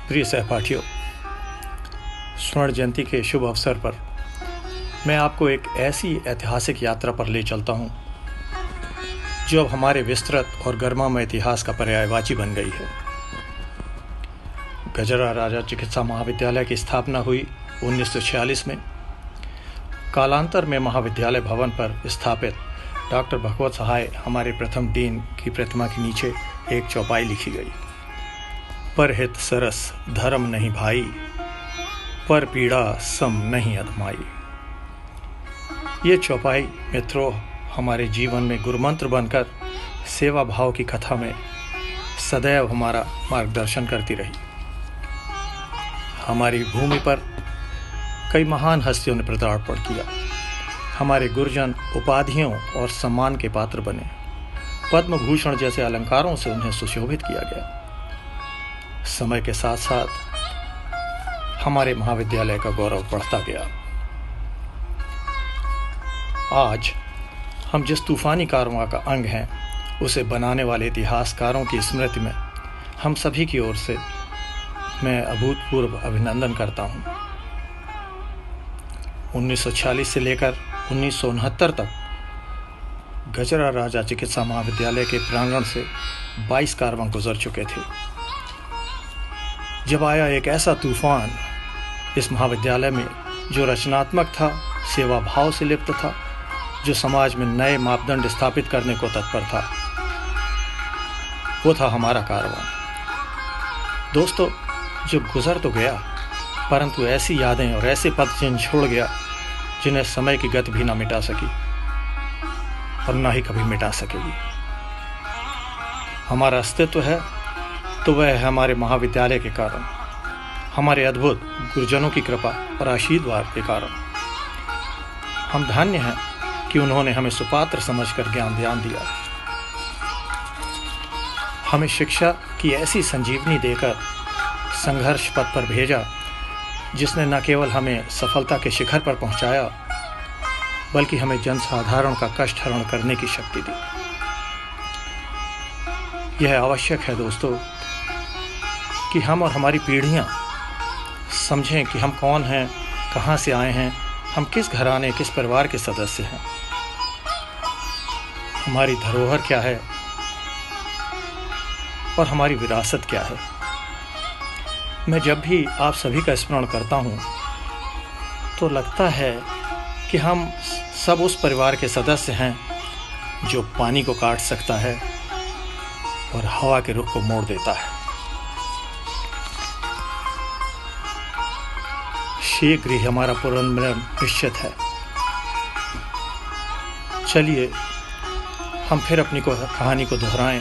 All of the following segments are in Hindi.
प्रिय सहपाठियों, स्वर्ण जयंती के शुभ अवसर पर मैं आपको एक ऐसी ऐतिहासिक यात्रा पर ले चलता हूं जो अब हमारे विस्तृत और गर्मामय इतिहास का पर्यायवाची बन गई है। गजरा राजा चिकित्सा महाविद्यालय की स्थापना हुई 1946 में। कालांतर में महाविद्यालय भवन पर स्थापित डॉक्टर भगवत सहाय हमारे प्रथम डीन की प्रतिमा के नीचे एक चौपाई लिखी गई। परहित सरस धर्म नहीं भाई, पर पीड़ा सम नहीं अधमाई। ये चौपाई मित्रों हमारे जीवन में गुरुमंत्र बनकर सेवा भाव की कथा में सदैव हमारा मार्गदर्शन करती रही। हमारी भूमि पर कई महान हस्तियों ने पदार्पण किया। हमारे गुरुजन उपाधियों और सम्मान के पात्र बने। पद्म भूषण जैसे अलंकारों से उन्हें सुशोभित किया गया। समय के साथ साथ हमारे महाविद्यालय का गौरव बढ़ता गया। आज हम जिस तूफानी कारवां का अंग हैं, उसे बनाने वाले इतिहासकारों की स्मृति में हम सभी की ओर से मैं अभूतपूर्व अभिनंदन करता हूं। 1946 से लेकर 1969 तक गजरा राजा चिकित्सा महाविद्यालय के प्रांगण से 22 कारवां गुजर चुके थे। जब आया एक ऐसा तूफान इस महाविद्यालय में जो रचनात्मक था, सेवा भाव से लिप्त था, जो समाज में नए मापदंड स्थापित करने को तत्पर था, वो था हमारा कारवां। दोस्तों, जो गुजर तो गया परंतु ऐसी यादें और ऐसे पदचिन्ह छोड़ गया जिन्हें समय की गति भी ना मिटा सकी और ना ही कभी मिटा सकेगी। हमारा अस्तित्व है तो वह है हमारे महाविद्यालय के कारण, हमारे अद्भुत गुरुजनों की कृपा और आशीर्वाद के कारण। हम धन्य हैं कि उन्होंने हमें सुपात्र समझकर ज्ञान दिया, हमें शिक्षा की ऐसी संजीवनी देकर संघर्ष पथ पर भेजा जिसने न केवल हमें सफलता के शिखर पर पहुंचाया बल्कि हमें जनसाधारण का कष्ट हरण करने की शक्ति दी। यह आवश्यक है दोस्तों कि हम और हमारी पीढ़ियां समझें कि हम कौन हैं, कहां से आए हैं, हम किस घराने किस परिवार के सदस्य हैं, हमारी धरोहर क्या है और हमारी विरासत क्या है। मैं जब भी आप सभी का स्मरण करता हूं तो लगता है कि हम सब उस परिवार के सदस्य हैं जो पानी को काट सकता है और हवा के रुख को मोड़ देता है। शीघ्र ही हमारा पुनर्मिलन निश्चित है। चलिए हम फिर अपनी कहानी को दोहराएं,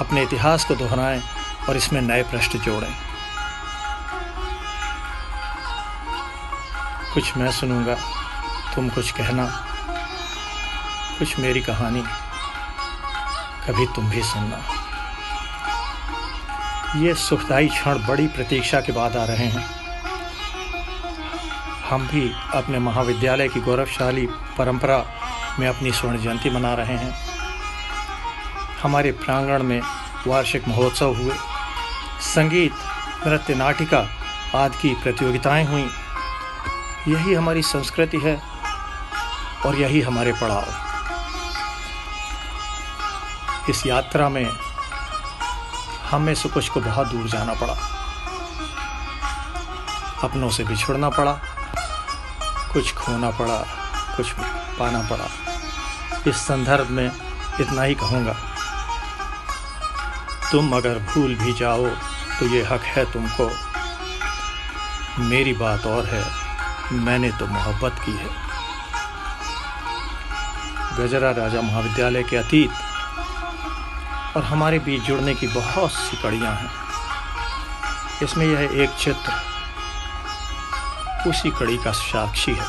अपने इतिहास को दोहराएं और इसमें नए पृष्ठ जोड़ें। कुछ मैं सुनूंगा, तुम कुछ कहना, कुछ मेरी कहानी, कभी तुम भी सुनना। ये सुखदायी क्षण बड़ी प्रतीक्षा के बाद आ रहे हैं। हम भी अपने महाविद्यालय की गौरवशाली परंपरा में अपनी स्वर्ण जयंती मना रहे हैं। हमारे प्रांगण में वार्षिक महोत्सव हुए, संगीत, नृत्य, नाटिका आदि की प्रतियोगिताएं हुईं। यही हमारी संस्कृति है और यही हमारे पड़ाव। इस यात्रा में हमें से कुछ को बहुत दूर जाना पड़ा, अपनों से बिछुड़ना पड़ा, कुछ खोना पड़ा, कुछ पाना पड़ा। इस संदर्भ में इतना ही कहूँगा, तुम अगर भूल भी जाओ तो ये हक है तुमको, मेरी बात और है, मैंने तो मोहब्बत की है। गजरा राजा महाविद्यालय के अतीत और हमारे बीच जुड़ने की बहुत सी कड़ियां हैं। इसमें यह एक चित्र उसी कड़ी का साक्षी है।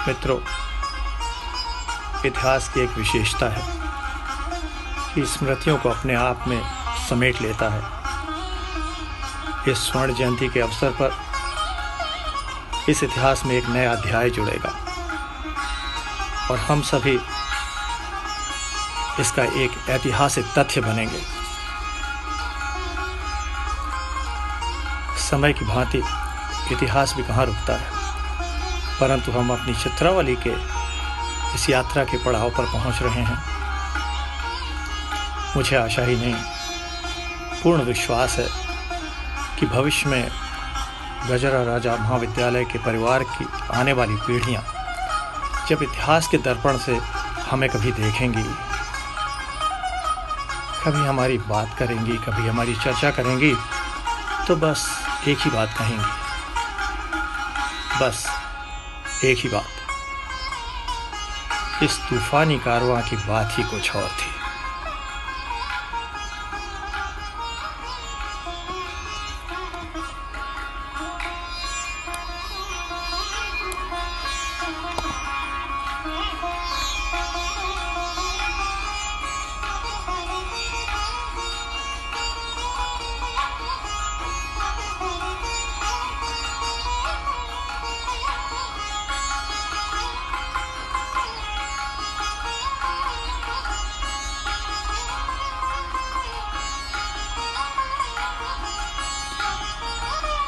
मित्रों, इतिहास की एक विशेषता है कि स्मृतियों को अपने आप में समेट लेता है। इस स्वर्ण जयंती के अवसर पर इस इतिहास में एक नया अध्याय जुड़ेगा और हम सभी इसका एक ऐतिहासिक तथ्य बनेंगे। समय की भांति इतिहास भी कहाँ रुकता है, परंतु हम अपनी चित्रावली के इस यात्रा के पड़ाव पर पहुंच रहे हैं। मुझे आशा ही नहीं, पूर्ण विश्वास है कि भविष्य में गजरा राजा महाविद्यालय के परिवार की आने वाली पीढ़ियां जब इतिहास के दर्पण से हमें कभी देखेंगी, कभी हमारी बात करेंगी, कभी हमारी चर्चा करेंगी, तो बस एक ही बात कहेंगी, बस एक ही बात, इस तूफानी कारवां की बात ही कुछ और थी।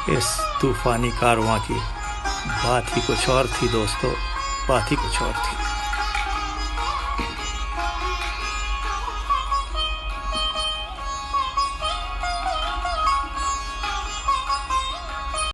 इस तूफानी कारवां की बात ही कुछ और थी दोस्तों, बात ही कुछ और थी।